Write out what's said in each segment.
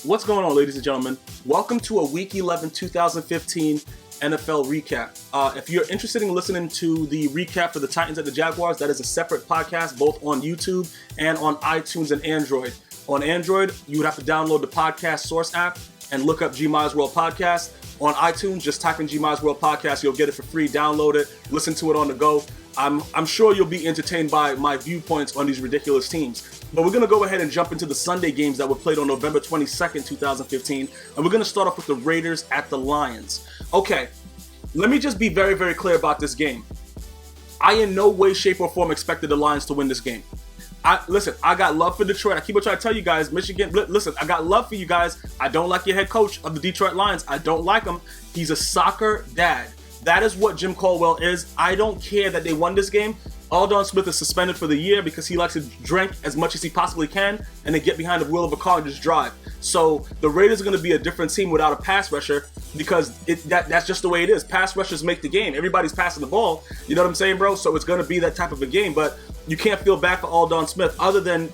What's going on, ladies and gentlemen? Welcome to a Week 11 2015 NFL recap. If you're interested in listening to the recap for the Titans at the Jaguars, that is a separate podcast both on YouTube and on iTunes and Android. On Android, you would have to download the podcast source app and look up GmiasWorld Podcast. On iTunes, just type in GmiasWorld Podcast. You'll get it for free. Download it. Listen to it on the go. I'm sure you'll be entertained by my viewpoints on these ridiculous teams. But we're going to go ahead and jump into the Sunday games that were played on November 22nd, 2015. And we're going to start off with the Raiders at the Lions. Okay, let me just be very, very clear about this game. I in no way, shape, or form expected the Lions to win this game. Listen, I got love for Detroit. I keep on trying to tell you guys, Michigan, listen, I got love for you guys. I don't like your head coach of the Detroit Lions. I don't like him. He's a soccer dad. That is what Jim Caldwell is. I don't care that they won this game. Aldon Smith is suspended for the year because he likes to drink as much as he possibly can and then get behind the wheel of a car and just drive. So the Raiders are going to be a different team without a pass rusher because that's just the way it is. Pass rushers make the game. Everybody's passing the ball. You know what I'm saying, bro? So it's going to be that type of a game. But you can't feel bad for Aldon Smith other than,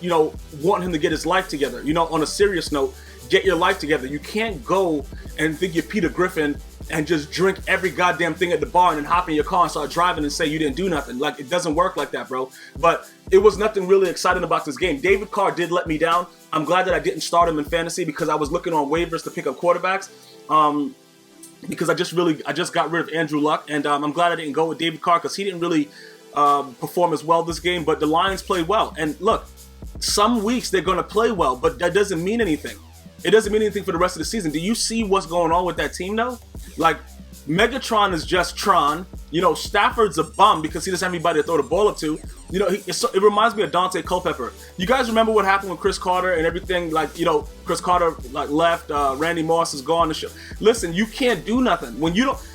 wanting him to get his life together. On a serious note, get your life together. You can't go and think you're Peter Griffin and just drink every goddamn thing at the bar and then hop in your car and start driving and say you didn't do nothing. Like, it doesn't work like that, bro. But it was nothing really exciting about this game. David Carr did let me down. I'm glad that I didn't start him in fantasy because I was looking on waivers to pick up quarterbacks. Because I just got rid of Andrew Luck, and I'm glad I didn't go with David Carr because he didn't really perform as well this game. But the Lions played well. And look, some weeks they're going to play well, but that doesn't mean anything. It doesn't mean anything for the rest of the season. Do you see what's going on with that team, though? Like, Megatron is just Tron. Stafford's a bum because he doesn't have anybody to throw the ball up to. It reminds me of Dante Culpepper. You guys remember what happened with Chris Carter and everything? Chris Carter left. Randy Moss is gone. Listen, you can't do nothing when you don't.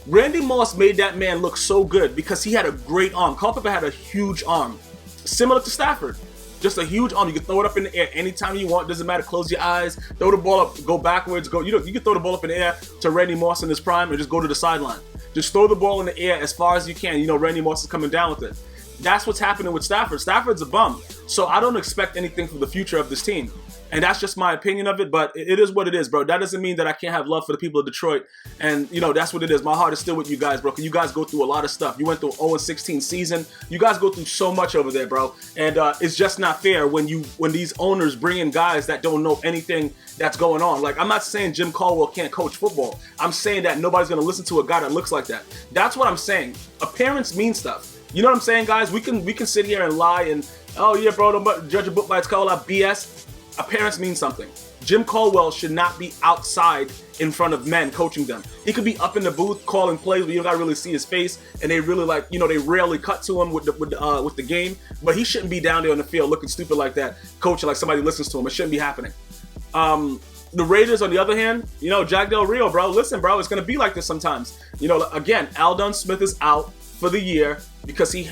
Randy Moss made that man look so good because he had a great arm. Culpepper had a huge arm, similar to Stafford. Just a huge arm. You can throw it up in the air anytime you want. Doesn't matter. Close your eyes. Throw the ball up. Go backwards. You can throw the ball up in the air to Randy Moss in his prime and just go to the sideline. Just throw the ball in the air as far as you can. Randy Moss is coming down with it. That's what's happening with Stafford. Stafford's a bum. So I don't expect anything for the future of this team. And that's just my opinion of it, but it is what it is, bro. That doesn't mean that I can't have love for the people of Detroit. And, that's what it is. My heart is still with you guys, bro, because you guys go through a lot of stuff. You went through an 0-16 season. You guys go through so much over there, bro. And it's just not fair when these owners bring in guys that don't know anything that's going on. Like, I'm not saying Jim Caldwell can't coach football. I'm saying that nobody's going to listen to a guy that looks like that. That's what I'm saying. Appearance means stuff. You know what I'm saying, guys? We can sit here and lie and, oh, yeah, bro, don't judge a book by its cover, BS. Appearance means something. Jim Caldwell should not be outside in front of men coaching them. He could be up in the booth calling plays, but you don't gotta really see his face. And they really they rarely cut to him with the game. But he shouldn't be down there on the field looking stupid like that, coaching like somebody listens to him. It shouldn't be happening. The Raiders, on the other hand, Jack Del Rio, bro. Listen, bro, it's gonna be like this sometimes. Again, Aldon Smith is out for the year because he's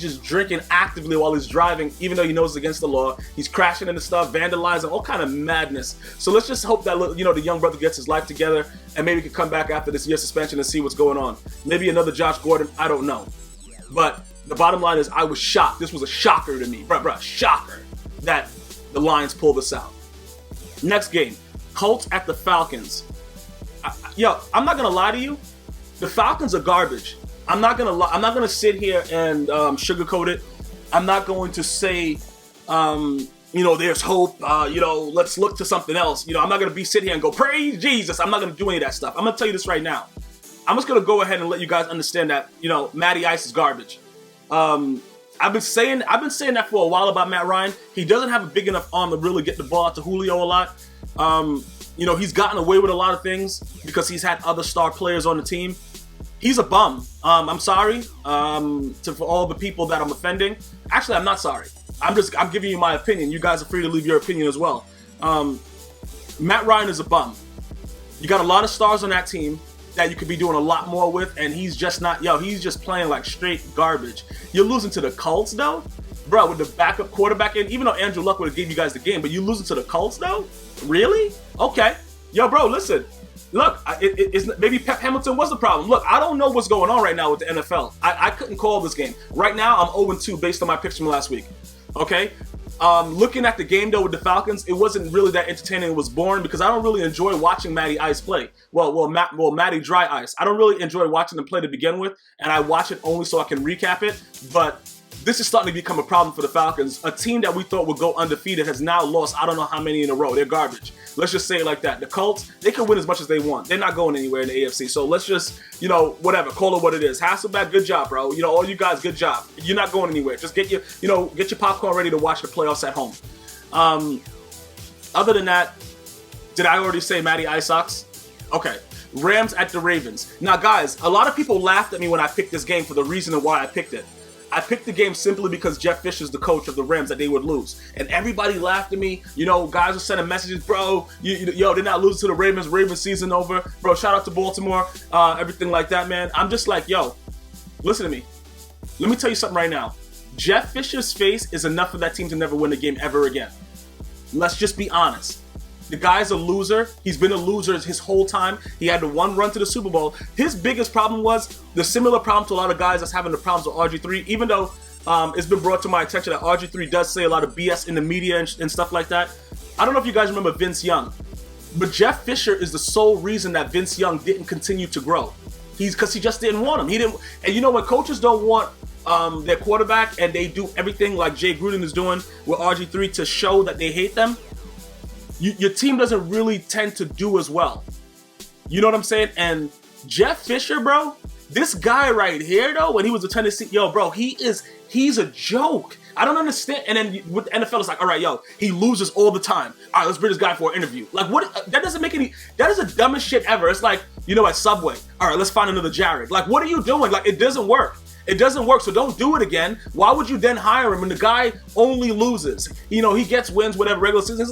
just drinking actively while he's driving, even though he knows it's against the law. He's crashing into stuff, vandalizing, all kind of madness. So let's just hope that the young brother gets his life together and maybe can come back after this year suspension and see what's going on. Maybe another Josh Gordon, I don't know. But the bottom line is I was shocked. This was a shocker to me, shocker that the Lions pulled this out. Next game, Colts at the Falcons. I'm not gonna lie to you. The Falcons are garbage. I'm not gonna sit here and sugarcoat it. I'm not going to say, there's hope. Let's look to something else. I'm not gonna sit here and go praise Jesus. I'm not gonna do any of that stuff. I'm gonna tell you this right now. I'm just gonna go ahead and let you guys understand that Matty Ice is garbage. I've been saying that for a while about Matt Ryan. He doesn't have a big enough arm to really get the ball out to Julio a lot. He's gotten away with a lot of things because he's had other star players on the team. He's a bum. I'm sorry for all the people that I'm offending. Actually, I'm not sorry. I'm giving you my opinion. You guys are free to leave your opinion as well. Matt Ryan is a bum. You got a lot of stars on that team that you could be doing a lot more with, and he's just not. He's just playing like straight garbage. You're losing to the Colts though, bro, with the backup quarterback, and even though Andrew Luck would have gave you guys the game, but you losing to the Colts though? Really? Okay. Bro, listen. Look, maybe Pep Hamilton was the problem. Look, I don't know what's going on right now with the NFL. I couldn't call this game. Right now, I'm 0-2 based on my picks from last week. Okay? Looking at the game though with the Falcons, it wasn't really that entertaining. It was boring because I don't really enjoy watching Matty Ice play. Matty Dry Ice. I don't really enjoy watching him play to begin with, and I watch it only so I can recap it. But this is starting to become a problem for the Falcons. A team that we thought would go undefeated has now lost I don't know how many in a row. They're garbage. Let's just say it like that. The Colts, they can win as much as they want. They're not going anywhere in the AFC. So let's just, whatever, call it what it is. Hasselbeck, good job, bro. All you guys, good job. You're not going anywhere. Just get your popcorn ready to watch the playoffs at home. Other than that, did I already say Matty Ice sucks? Okay. Rams at the Ravens. Now, guys, a lot of people laughed at me when I picked this game for the reason of why I picked it. I picked the game simply because Jeff Fisher's the coach of the Rams, that they would lose. And everybody laughed at me. Guys were sending messages, bro, they're not losing to the Ravens. Ravens season over. Bro, shout out to Baltimore. Everything like that, man. I'm just like, listen to me. Let me tell you something right now. Jeff Fisher's face is enough for that team to never win a game ever again. Let's just be honest. The guy's a loser. He's been a loser his whole time. He had the one run to the Super Bowl. His biggest problem was the similar problem to a lot of guys that's having the problems with RG3, even though it's been brought to my attention that RG3 does say a lot of BS in the media and stuff like that. I don't know if you guys remember Vince Young, but Jeff Fisher is the sole reason that Vince Young didn't continue to grow. Because he just didn't want him. He didn't. And when coaches don't want their quarterback and they do everything like Jay Gruden is doing with RG3 to show that they hate them, your team doesn't really tend to do as well. You know what I'm saying? And Jeff Fisher, bro, this guy right here, though, when he was a Tennessee, bro, he's a joke. I don't understand. And then with the NFL, it's like, all right, he loses all the time. All right, let's bring this guy for an interview. Like, what? That doesn't make any, that is the dumbest shit ever. It's like, at Subway, all right, let's find another Jared. Like, what are you doing? Like, it doesn't work. It doesn't work, so don't do it again. Why would you then hire him when the guy only loses? He gets wins, whatever, regular season.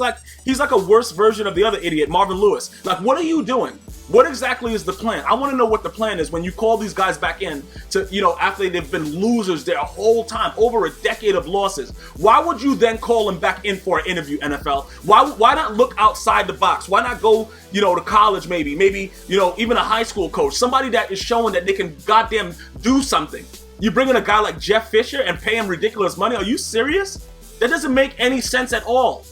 He's like a worse version of the other idiot, Marvin Lewis. Like, what are you doing? What exactly is the plan? I want to know what the plan is when you call these guys back in to, after they've been losers their whole time, over a decade of losses. Why would you then call them back in for an interview, NFL? Why not look outside the box? Why not go, to college maybe, even a high school coach, somebody that is showing that they can goddamn do something. You bring in a guy like Jeff Fisher and pay him ridiculous money? Are you serious? That doesn't make any sense at all.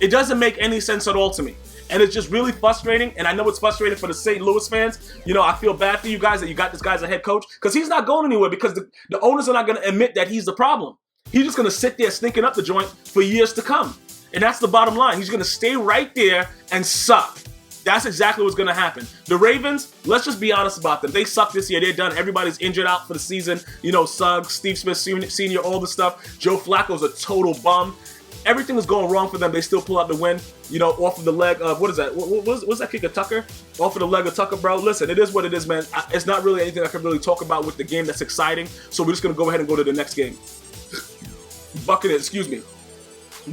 It doesn't make any sense at all to me. And it's just really frustrating. And I know it's frustrating for the St. Louis fans. I feel bad for you guys that you got this guy as a head coach because he's not going anywhere because the owners are not going to admit that he's the problem. He's just going to sit there stinking up the joint for years to come. And that's the bottom line. He's going to stay right there and suck. That's exactly what's going to happen. The Ravens, let's just be honest about them. They suck this year. They're done. Everybody's injured out for the season. Suggs, Steve Smith Sr., all the stuff. Joe Flacco's a total bum. Everything is going wrong for them. They still pull out the win, off of the leg of, what is that? What's that kick of Tucker? Off of the leg of Tucker, bro. Listen, it is what it is, man. It's not really anything I can really talk about with the game that's exciting. So we're just going to go ahead and go to the next game.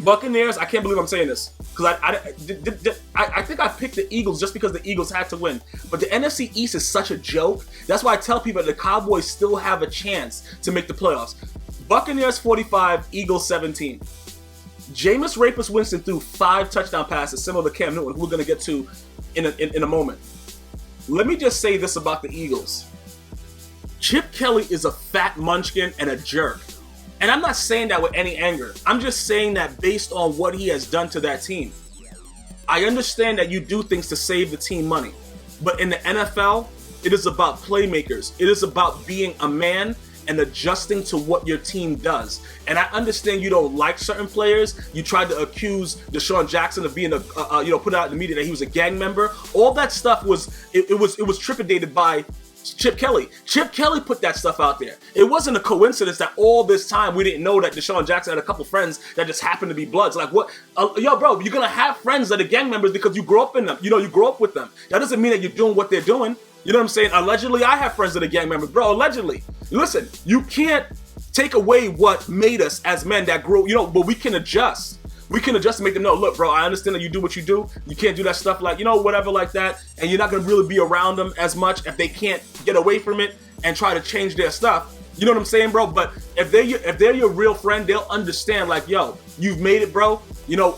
Buccaneers, I can't believe I'm saying this because I think I picked the Eagles just because the Eagles had to win. But the NFC East is such a joke. That's why I tell people that the Cowboys still have a chance to make the playoffs. Buccaneers 45, Eagles 17. Jameis Rapist Winston threw 5 touchdown passes, similar to Cam Newton, who we're going to get to in a moment. Let me just say this about the Eagles. Chip Kelly is a fat munchkin and a jerk. And I'm not saying that with any anger. I'm just saying that based on what he has done to that team. I understand that you do things to save the team money. But in the NFL, it is about playmakers. It is about being a man and adjusting to what your team does. And I understand you don't like certain players. You tried to accuse Deshaun Jackson of being put out in the media that he was a gang member. All that stuff was trepidated by Chip Kelly. Chip Kelly put that stuff out there. It wasn't a coincidence that all this time we didn't know that Deshaun Jackson had a couple friends that just happened to be Bloods. Like what? Bro, you're gonna have friends that are gang members because you grew up in them. You grew up with them. That doesn't mean that you're doing what they're doing. You know what I'm saying? Allegedly, I have friends that are gang members. Bro, allegedly. Listen, you can't take away what made us as men that grew, but we can adjust. We can adjust to make them know, look, bro, I understand that you do what you do. You can't do that stuff like, whatever like that. And you're not going to really be around them as much if they can't get away from it and try to change their stuff. You know what I'm saying, bro? But if they're your real friend, they'll understand like, yo, you've made it, bro.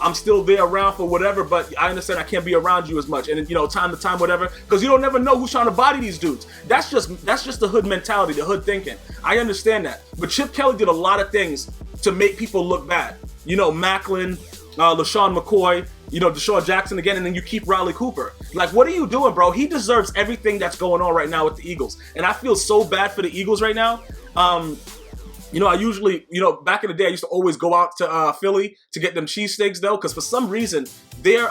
I'm still there around for whatever, but I understand I can't be around you as much. And time to time, whatever, because you don't never know who's trying to body these dudes. That's just the hood mentality, the hood thinking. I understand that. But Chip Kelly did a lot of things to make people look bad. you know, Macklin, LaShawn McCoy, you know, Deshaun Jackson again, and then you keep Riley Cooper. Like, what are you doing, bro? He deserves everything that's going on right now with the Eagles. And I feel so bad for the Eagles right now. You know, I usually, you know, back in the day, I used to always go out to Philly to get them cheesesteaks, though, because for some reason, their,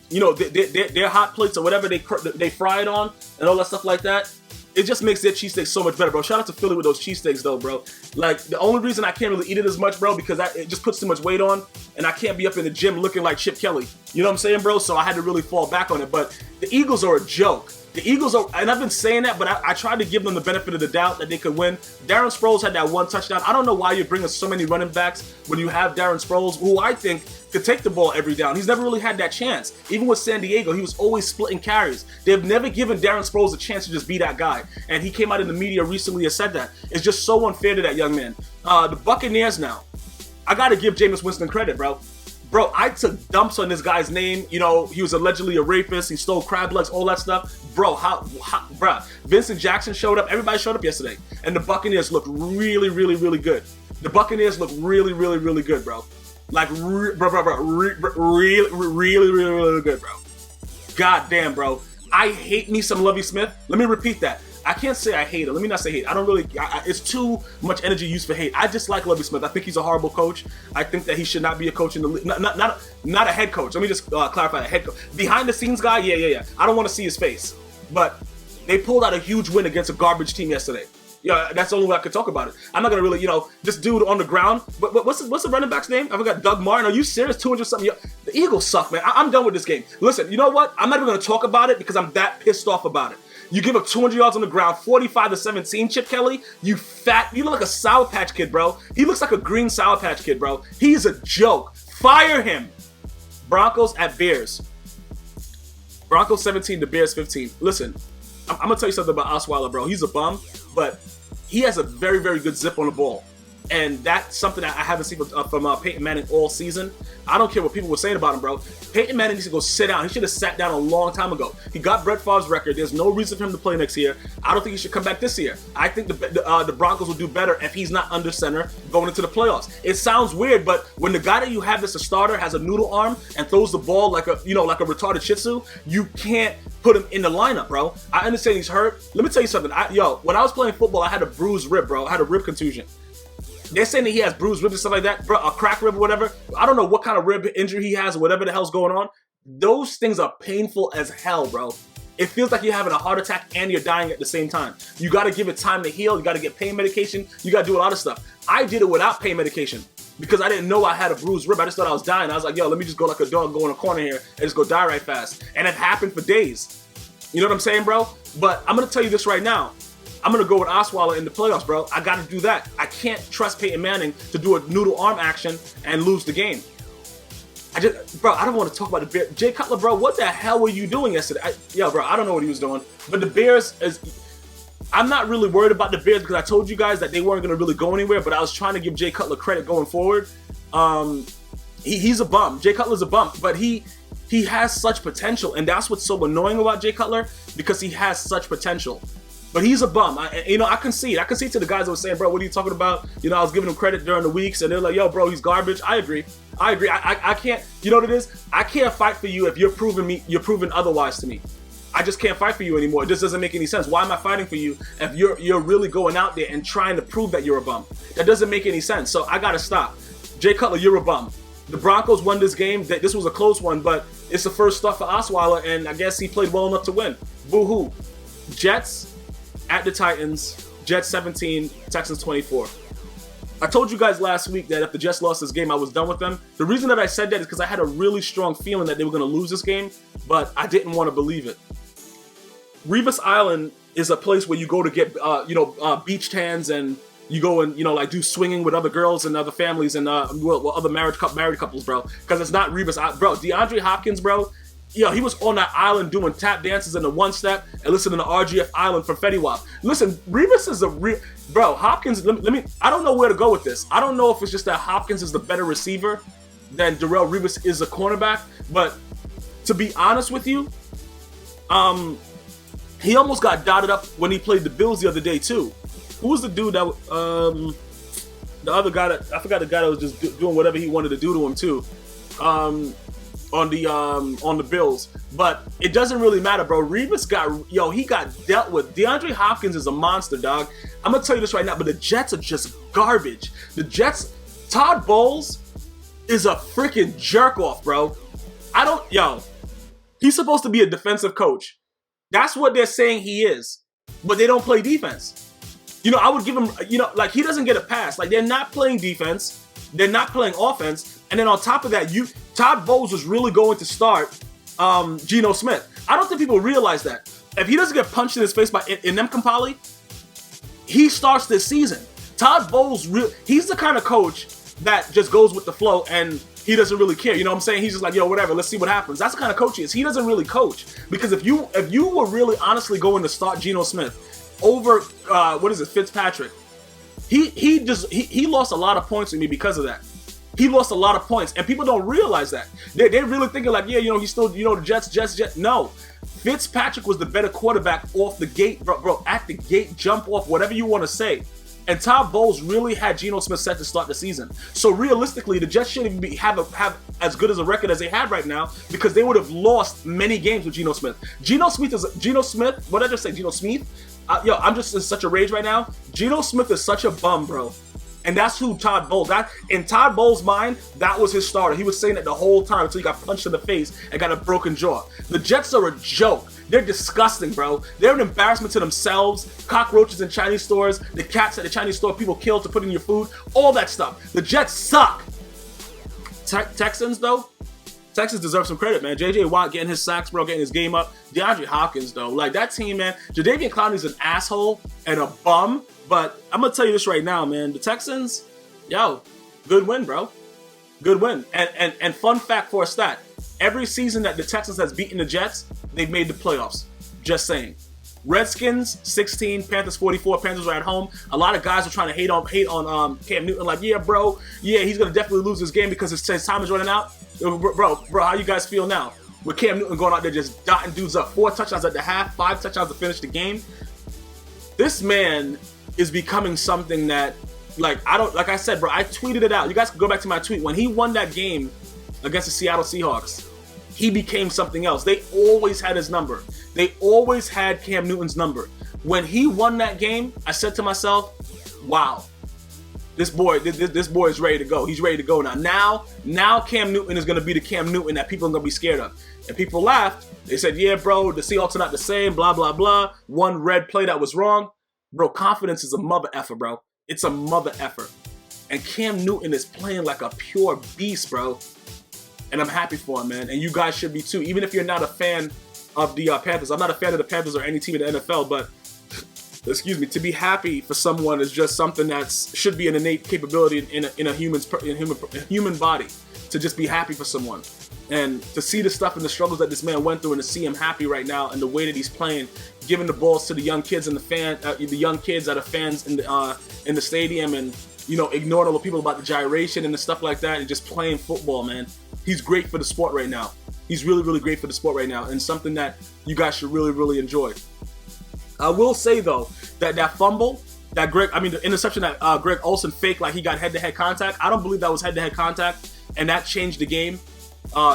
you know, their hot plates or whatever they fry it on and all that stuff like that, it just makes their cheesesteaks so much better, bro. Shout out to Philly with those cheesesteaks, though, bro. Like, the only reason I can't really eat it as much, bro, because it just puts too much weight on, and I can't be up in the gym looking like Chip Kelly. You know what I'm saying, bro? So I had to really fall back on it. But the Eagles are a joke. The Eagles are, and I've been saying that, but I tried to give them the benefit of the doubt that they could win. Darren Sproles had that one touchdown. I don't know why you're bringing so many running backs when you have Darren Sproles, who I think could take the ball every down. He's never really had that chance. Even with San Diego, he was always splitting carries. They've never given Darren Sproles a chance to just be that guy. And he came out in the media recently and said that. It's just so unfair to that young man. The Buccaneers now, I got to give Jameis Winston credit, bro. Bro, I took dumps on this guy's name. You know, he was allegedly a rapist. He stole crab legs, all that stuff. Bro, bro, Vincent Jackson showed up. Everybody showed up yesterday. And the Buccaneers looked really, really, really good. The Buccaneers look really, really, really good, bro. Like, really, really good, bro. God damn, bro. I hate me some Lovie Smith. Let me repeat that. I can't say I hate it. Let me not say hate. I don't really, it's too much energy used for hate. I dislike Lovie Smith. I think he's a horrible coach. I think that he should not be a coach in the league. Not a head coach. Let me just clarify that. Head coach. Behind the scenes guy, yeah. I don't want to see his face. But they pulled out a huge win against a garbage team yesterday. Yeah, that's the only way I could talk about it. I'm not going to really, you know, this dude on the ground. But what's the running back's name? I forgot. Doug Martin. Are you serious? 200-something. The Eagles suck, man. I'm done with this game. Listen, you know what? I'm not even going to talk about it because I'm that pissed off about it. You give up 200 yards on the ground, 45-17, Chip Kelly. You look like a Sour Patch Kid, bro. He looks like a green Sour Patch Kid, bro. He's a joke. Fire him. Broncos at Bears. Broncos 17, the Bears 15. Listen, I'm going to tell you something about Osweiler, bro. He's a bum, but he has a very, very good zip on the ball. And that's something that I haven't seen from Peyton Manning all season. I don't care what people were saying about him, bro. Peyton Manning needs to go sit down. He should have sat down a long time ago. He got Brett Favre's record. There's no reason for him to play next year. I don't think he should come back this year. I think the Broncos will do better if he's not under center going into the playoffs. It sounds weird, but when the guy that you have as a starter has a noodle arm and throws the ball like a retarded Shih Tzu, you can't put him in the lineup, bro. I understand he's hurt. Let me tell you something. When I was playing football, I had a bruised rib, bro. I had a rib contusion. They're saying that he has bruised ribs and stuff like that, bro, a crack rib or whatever. I don't know what kind of rib injury he has or whatever the hell's going on. Those things are painful as hell, bro. It feels like you're having a heart attack and you're dying at the same time. You got to give it time to heal. You got to get pain medication. You got to do a lot of stuff. I did it without pain medication because I didn't know I had a bruised rib. I just thought I was dying. I was like, yo, let me just go like a dog, go in a corner here and just go die right fast. And it happened for days. You know what I'm saying, bro? But I'm going to tell you this right now. I'm going to go with Osweiler in the playoffs, bro. I got to do that. I can't trust Peyton Manning to do a noodle arm action and lose the game. I don't want to talk about the Bears. Jay Cutler, bro, what the hell were you doing yesterday? Bro, I don't know what he was doing. But the Bears, I'm not really worried about the Bears because I told you guys that they weren't going to really go anywhere, but I was trying to give Jay Cutler credit going forward. He's a bum. Jay Cutler's a bum, but he has such potential, and that's what's so annoying about Jay Cutler because he has such potential. But he's a bum. I can see it. I can see to the guys that were saying, bro, what are you talking about? You know, I was giving him credit during the weeks, and they're like, yo, bro, he's garbage. I agree. I can't, you know what it is? I can't fight for you if you're proving otherwise to me. I just can't fight for you anymore. It just doesn't make any sense. Why am I fighting for you if you're really going out there and trying to prove that you're a bum? That doesn't make any sense. So I got to stop. Jay Cutler, you're a bum. The Broncos won this game. This was a close one, but it's the first stuff for Osweiler, and I guess he played well enough to win. Boo-hoo. Jets at the Titans. Jets 17, Texans 24. I told you guys last week that if the Jets lost this game, I was done with them. The reason that I said that is because I had a really strong feeling that they were going to lose this game, but I didn't want to believe it. Revis Island is a place where you go to get, beach tans, and you go and, like do swinging with other girls and other families and other married couples, bro. Because it's not Revis Island. Bro, DeAndre Hopkins, bro, he was on that island doing tap dances in the one step and listening to RGF Island from Fetty Wap. Listen, Revis is a real... Bro, Hopkins, let me... I don't know where to go with this. I don't know if it's just that Hopkins is the better receiver than Darrelle Revis is a cornerback, but to be honest with you, he almost got dotted up when he played the Bills the other day, too. Who was the dude that... The other guy that I forgot, the guy that was just doing whatever he wanted to do to him too, on the Bills. But it doesn't really matter, bro. Revis he got dealt with. DeAndre Hopkins is a monster, dog. I'm gonna tell you this right now, but the Jets are just garbage. The Jets, Todd Bowles is a freaking jerk off, bro. He's supposed to be a defensive coach. That's what they're saying he is, but they don't play defense. I would give him, like, he doesn't get a pass. Like, they're not playing defense. They're not playing offense. And then on top of that, Todd Bowles was really going to start Geno Smith. I don't think people realize that. If he doesn't get punched in his face by Inem Kampali, he starts this season. Todd Bowles, he's the kind of coach that just goes with the flow and he doesn't really care. You know what I'm saying? He's just like, yo, whatever, let's see what happens. That's the kind of coach he is. He doesn't really coach. Because if you were really honestly going to start Geno Smith over Fitzpatrick, he lost a lot of points with me because of that. He lost a lot of points, and people don't realize that. They're really thinking like, yeah, he's still, the Jets. No, Fitzpatrick was the better quarterback off the gate, bro, at the gate, jump off, whatever you want to say. And Todd Bowles really had Geno Smith set to start the season. So realistically, the Jets shouldn't even have as good as a record as they had right now, because they would have lost many games with Geno Smith. Geno Smith. What did I just say? Geno Smith. I'm just in such a rage right now. Geno Smith is such a bum, bro. And that's who Todd Bowles. In Todd Bowles' mind, that was his starter. He was saying it the whole time until he got punched in the face and got a broken jaw. The Jets are a joke. They're disgusting, bro. They're an embarrassment to themselves. Cockroaches in Chinese stores, the cats at the Chinese store people kill to put in your food, all that stuff. The Jets suck. Texans, though? Texans deserve some credit, man. J.J. Watt getting his sacks, bro, getting his game up. DeAndre Hopkins, though. Like, that team, man. Jadeveon Clowney's an asshole and a bum. But I'm going to tell you this right now, man. The Texans, good win, bro. Good win. And fun fact for a stat. Every season that the Texans has beaten the Jets, they've made the playoffs. Just saying. Redskins 16, Panthers 44. Panthers are at home. A lot of guys are trying to hate on Cam Newton. Like, yeah, bro. Yeah, he's going to definitely lose this game because his time is running out. Bro, how you guys feel now? With Cam Newton going out there just dotting dudes up. 4 touchdowns at the half, 5 touchdowns to finish the game. This man is becoming something that, like I said, bro, I tweeted it out. You guys can go back to my tweet. When he won that game against the Seattle Seahawks, he became something else. They always had his number. They always had Cam Newton's number. When he won that game, I said to myself, wow, this boy is ready to go. He's ready to go now. Now Cam Newton is going to be the Cam Newton that people are going to be scared of. And people laughed. They said, yeah, bro, the Seahawks are not the same, blah, blah, blah. One red play that was wrong. Bro, confidence is a mother effer, bro. It's a mother effer. And Cam Newton is playing like a pure beast, bro. And I'm happy for him, man. And you guys should be too. Even if you're not a fan of the Panthers. I'm not a fan of the Panthers or any team in the NFL, but to be happy for someone is just something that should be an innate capability in a human body, to just be happy for someone. And to see the stuff and the struggles that this man went through, and to see him happy right now and the way that he's playing, giving the balls to the young kids and the young kids that are fans in the stadium, and ignoring all the people about the gyration and the stuff like that, and just playing football, man. He's great for the sport right now. He's really, really great for the sport right now, and something that you guys should really, really enjoy. I will say though that fumble, the interception that Greg Olsen faked like he got head-to-head contact. I don't believe that was head-to-head contact, and that changed the game.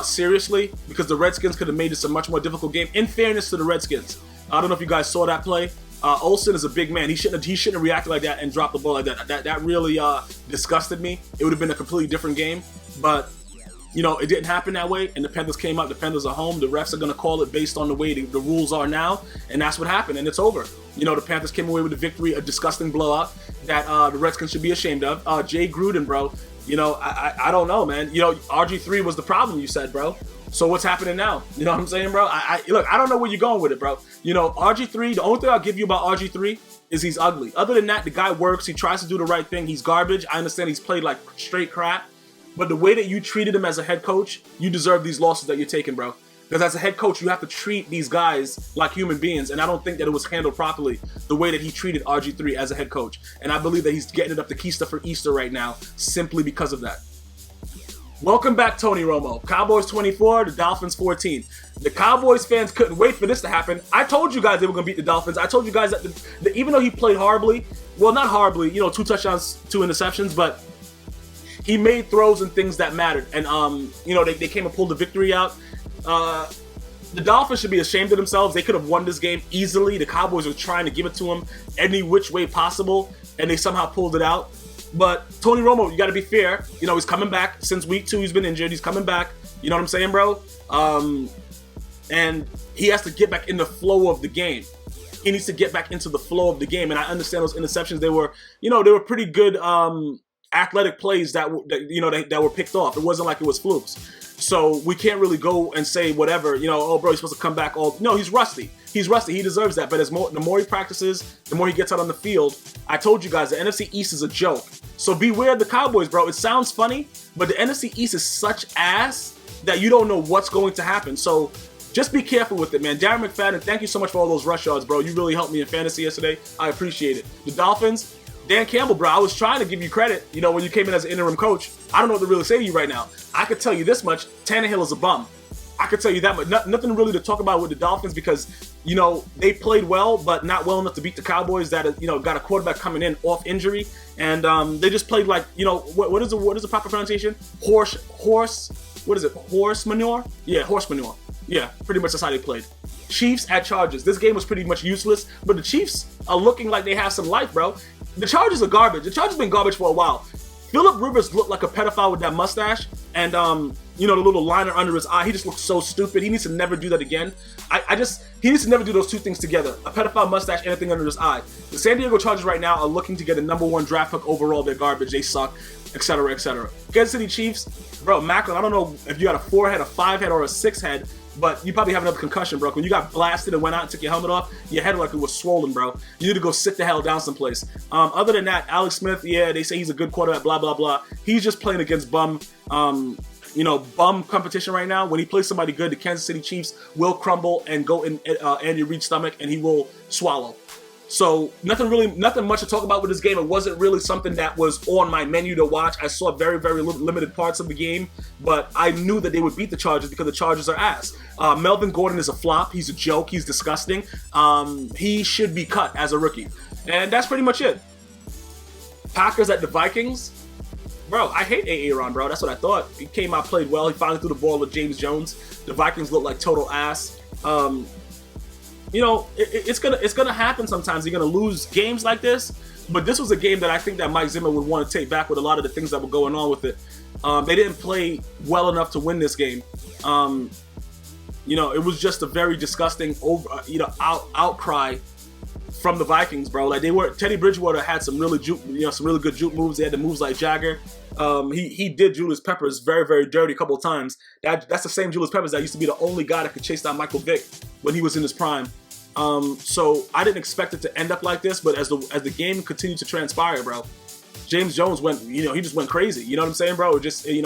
Seriously, because the Redskins could have made this a much more difficult game. In fairness to the Redskins, I don't know if you guys saw that play. Olsen is a big man. He shouldn't have reacted like that and dropped the ball like that. That really disgusted me. It would have been a completely different game, but it didn't happen that way. And the Panthers came out. The Panthers are home. The refs are gonna call it based on the way the rules are now, and that's what happened. And it's over. The Panthers came away with a victory, a disgusting blowout that the Redskins should be ashamed of. Jay Gruden, bro. I don't know, man. RG3 was the problem, you said, bro. So what's happening now? You know what I'm saying, bro? Look, I don't know where you're going with it, bro. RG3, the only thing I'll give you about RG3 is he's ugly. Other than that, the guy works. He tries to do the right thing. He's garbage. I understand he's played like straight crap. But the way that you treated him as a head coach, you deserve these losses that you're taking, bro. Because as a head coach, you have to treat these guys like human beings. And I don't think that it was handled properly the way that he treated RG3 as a head coach. And I believe that he's getting it up to Keister for Easter right now simply because of that. Welcome back, Tony Romo. Cowboys 24, the Dolphins 14. The Cowboys fans couldn't wait for this to happen. I told you guys they were going to beat the Dolphins. I told you guys that even though he played horribly, well, not horribly, 2 touchdowns, 2 interceptions, but he made throws and things that mattered. And, they came and pulled the victory out. The Dolphins should be ashamed of themselves. They could have won this game easily. The Cowboys were trying to give it to them any which way possible, and they somehow pulled it out. But Tony Romo, you got to be fair. He's coming back. Since week 2, he's been injured. He's coming back. You know what I'm saying, bro? And he has to get back in the flow of the game. He needs to get back into the flow of the game. And I understand those interceptions. They were pretty good athletic plays that were picked off. It wasn't like it was flukes. So we can't really go and say whatever, oh, bro, he's supposed to come back all. No, he's rusty. He's rusty. He deserves that. But the more he practices, the more he gets out on the field. I told you guys, the NFC East is a joke. So beware of the Cowboys, bro. It sounds funny, but the NFC East is such ass that you don't know what's going to happen. So just be careful with it, man. Darren McFadden, thank you so much for all those rush yards, bro. You really helped me in fantasy yesterday. I appreciate it. The Dolphins, Dan Campbell, bro, I was trying to give you credit, when you came in as an interim coach. I don't know what to really say to you right now. I could tell you this much, Tannehill is a bum. I could tell you that much. Nothing really to talk about with the Dolphins because, they played well, but not well enough to beat the Cowboys that, got a quarterback coming in off injury. And they just played like, what is the proper pronunciation? Horse manure? Yeah, horse manure. Yeah, pretty much that's how they played. Chiefs at Chargers. This game was pretty much useless, but the Chiefs are looking like they have some life, bro. The Chargers are garbage. The Chargers have been garbage for a while. Phillip Rivers looked like a pedophile with that mustache, and the little liner under his eye. He just looks so stupid. He needs to never do that again. He needs to never do those two things together: a pedophile mustache, and anything under his eye. The San Diego Chargers right now are looking to get a #1 draft pick overall. They're garbage. They suck, etc., etc. Kansas City Chiefs, bro. Macklin, I don't know if you got a 4 head, a 5 head, or a 6 head. But you probably have another concussion, bro. When you got blasted and went out and took your helmet off, your head like it was swollen, bro. You need to go sit the hell down someplace. Other than that, Alex Smith, yeah, they say he's a good quarterback, blah, blah, blah. He's just playing against bum competition right now. When he plays somebody good, the Kansas City Chiefs will crumble and go in Andy Reid's stomach, and he will swallow. So nothing much to talk about with this game. It wasn't really something that was on my menu to watch. I saw very, very limited parts of the game, but I knew that they would beat the Chargers because the Chargers are ass. Melvin Gordon is a flop. He's a joke. He's disgusting. He should be cut as a rookie. And that's pretty much it. Packers at the Vikings. Bro, I hate Aaron, bro. That's what I thought. He came out, played well. He finally threw the ball with James Jones. The Vikings look like total ass. It's gonna happen sometimes. You're gonna lose games like this, but this was a game that I think that Mike Zimmer would want to take back with a lot of the things that were going on with it. They didn't play well enough to win this game. It was just a very disgusting outcry from the Vikings, bro. Like Teddy Bridgewater had some really good juke moves. They had the moves like Jagger. He did Julius Peppers very, very dirty a couple of times. That's the same Julius Peppers that used to be the only guy that could chase down Michael Vick when he was in his prime. So I didn't expect it to end up like this, but as the game continued to transpire, bro, James Jones went, he just went crazy. You know what I'm saying, bro? Just, the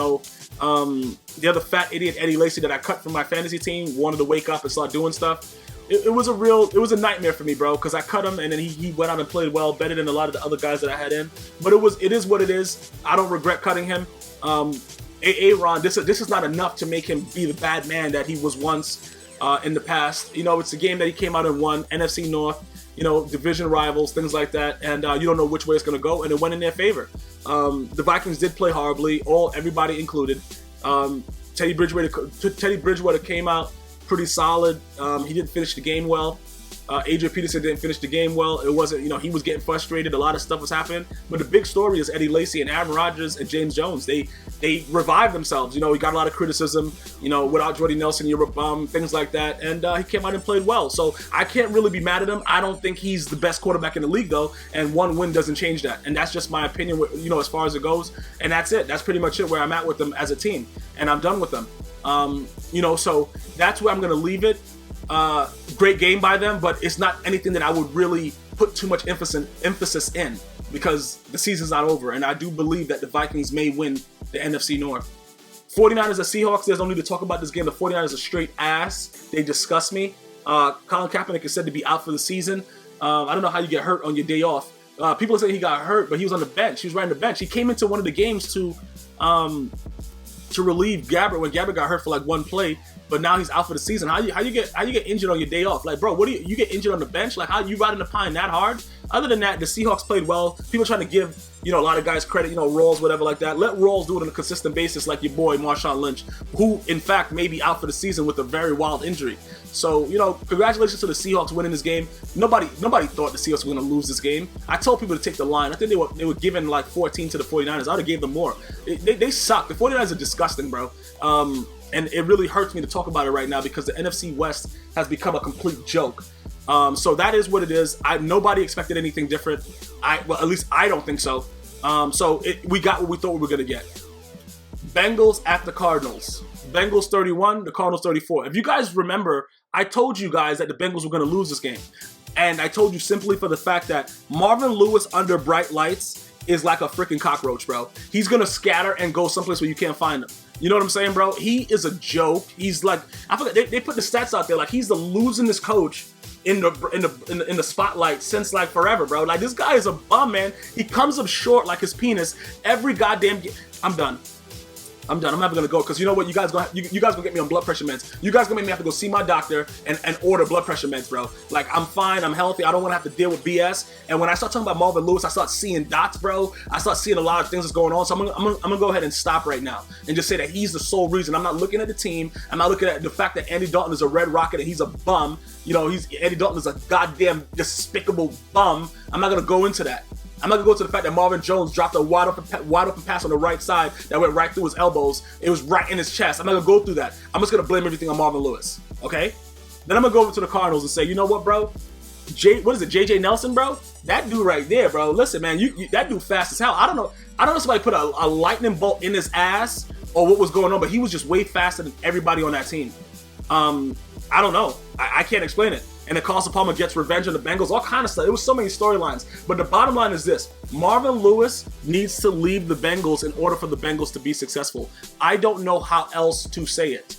other fat idiot Eddie Lacy that I cut from my fantasy team wanted to wake up and start doing stuff. It was a nightmare for me, bro, because I cut him and then he went out and played well, better than a lot of the other guys that I had in. But it is what it is. I don't regret cutting him. Aaron, this is not enough to make him be the bad man that he was once in the past. It's a game that he came out and won, NFC North, division rivals, things like that, and you don't know which way it's going to go, and it went in their favor. The Vikings did play horribly, everybody included. Teddy Bridgewater came out pretty solid. He didn't finish the game well. Adrian Peterson didn't finish the game well. It wasn't, he was getting frustrated. A lot of stuff was happening. But the big story is Eddie Lacy and Aaron Rodgers and James Jones. They revived themselves. He got a lot of criticism. Without Jordy Nelson, you're a bum, things like that. And he came out and played well. So I can't really be mad at him. I don't think he's the best quarterback in the league, though. And one win doesn't change that. And that's just my opinion, as far as it goes. And that's it. That's pretty much it where I'm at with them as a team. And I'm done with them. So that's where I'm going to leave it. Great game by them, but it's not anything that I would really put too much emphasis in because the season's not over, and I do believe that the Vikings may win the NFC North. 49ers and Seahawks, there's no need to talk about this game. The 49ers are straight ass. They disgust me. Colin Kaepernick is said to be out for the season. I don't know how you get hurt on your day off. People say he got hurt, but he was on the bench. He was right on the bench. He came into one of the games to to relieve Gabbert when Gabbert got hurt for like one play, but now he's out for the season. How you get injured on your day off? Like, bro, what do you get injured on the bench? Like, how you riding the pine that hard? Other than that, the Seahawks played well. People trying to give, a lot of guys credit, Rawls, whatever like that. Let Rawls do it on a consistent basis like your boy Marshawn Lynch, who in fact may be out for the season with a very wild injury. So, congratulations to the Seahawks winning this game. Nobody thought the Seahawks were going to lose this game. I told people to take the line. I think they were giving like 14 to the 49ers. I would have gave them more. They suck. The 49ers are disgusting, bro. And it really hurts me to talk about it right now because the NFC West has become a complete joke. So that is what it is. Nobody expected anything different. Well, at least I don't think so. We got what we thought we were going to get. Bengals at the Cardinals. Bengals 31, the Cardinals 34. If you guys remember, I told you guys that the Bengals were going to lose this game. And I told you simply for the fact that Marvin Lewis under bright lights is like a freaking cockroach, bro. He's going to scatter and go someplace where you can't find him. You know what I'm saying, bro? He is a joke. He's like, I forgot, they put the stats out there, like he's the losingest coach in the spotlight since like forever, bro. Like this guy is a bum, man. He comes up short like his penis every goddamn game. I'm done. I'm never gonna go because you know what? You guys gonna get me on blood pressure meds. You guys gonna make me have to go see my doctor and order blood pressure meds, bro. Like I'm fine, I'm healthy. I don't want to have to deal with BS. And when I start talking about Marvin Lewis, I start seeing dots, bro. I start seeing a lot of things that's going on. So I'm gonna go ahead and stop right now and just say that he's the sole reason. I'm not looking at the team. I'm not looking at the fact that Andy Dalton is a red rocket and he's a bum. Andy Dalton is a goddamn despicable bum. I'm not gonna go into that. I'm not gonna go to the fact that Marvin Jones dropped a wide open pass on the right side that went right through his elbows. It was right in his chest. I'm not gonna go through that. I'm just gonna blame everything on Marvin Lewis. Okay? Then I'm gonna go over to the Cardinals and say, you know what, bro? What is it, JJ Nelson, bro? That dude right there, bro. Listen, man, that dude fast as hell. I don't know if somebody put a lightning bolt in his ass or what was going on, but he was just way faster than everybody on that team. I don't know. I can't explain it. And then Carson Palmer gets revenge on the Bengals, all kind of stuff. It was so many storylines. But the bottom line is this. Marvin Lewis needs to leave the Bengals in order for the Bengals to be successful. I don't know how else to say it.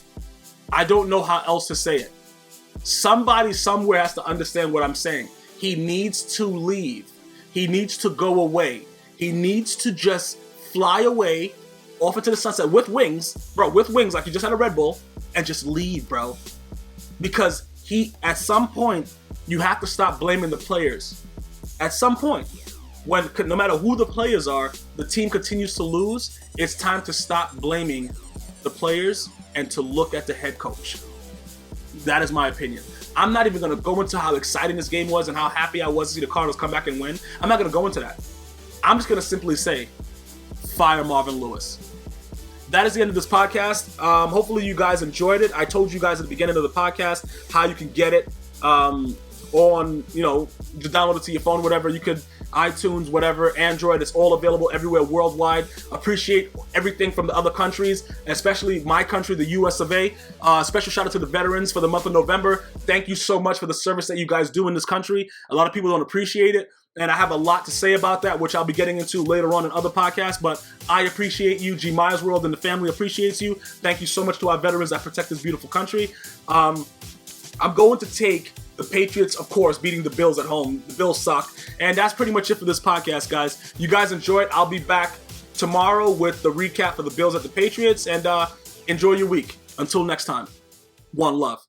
Somebody somewhere has to understand what I'm saying. He needs to leave. He needs to go away. He needs to just fly away off into the sunset with wings. Bro, with wings like you just had a Red Bull. And just leave, bro. Because at some point, you have to stop blaming the players. At some point, no matter who the players are, the team continues to lose, it's time to stop blaming the players and to look at the head coach. That is my opinion. I'm not even going to go into how exciting this game was and how happy I was to see the Cardinals come back and win. I'm not going to go into that. I'm just going to simply say, fire Marvin Lewis. That is the end of this podcast. Hopefully you guys enjoyed it. I told you guys at the beginning of the podcast how you can get it on, just download it to your phone, whatever. You could, iTunes, whatever, Android. It's all available everywhere worldwide. Appreciate everything from the other countries, especially my country, the US of A. Special shout out to the veterans for the month of November. Thank you so much for the service that you guys do in this country. A lot of people don't appreciate it. And I have a lot to say about that, which I'll be getting into later on in other podcasts. But I appreciate you. GmiasWorld and the family appreciates you. Thank you so much to our veterans that protect this beautiful country. I'm going to take the Patriots, of course, beating the Bills at home. The Bills suck. And that's pretty much it for this podcast, guys. You guys enjoy it. I'll be back tomorrow with the recap for the Bills at the Patriots. And enjoy your week. Until next time. One love.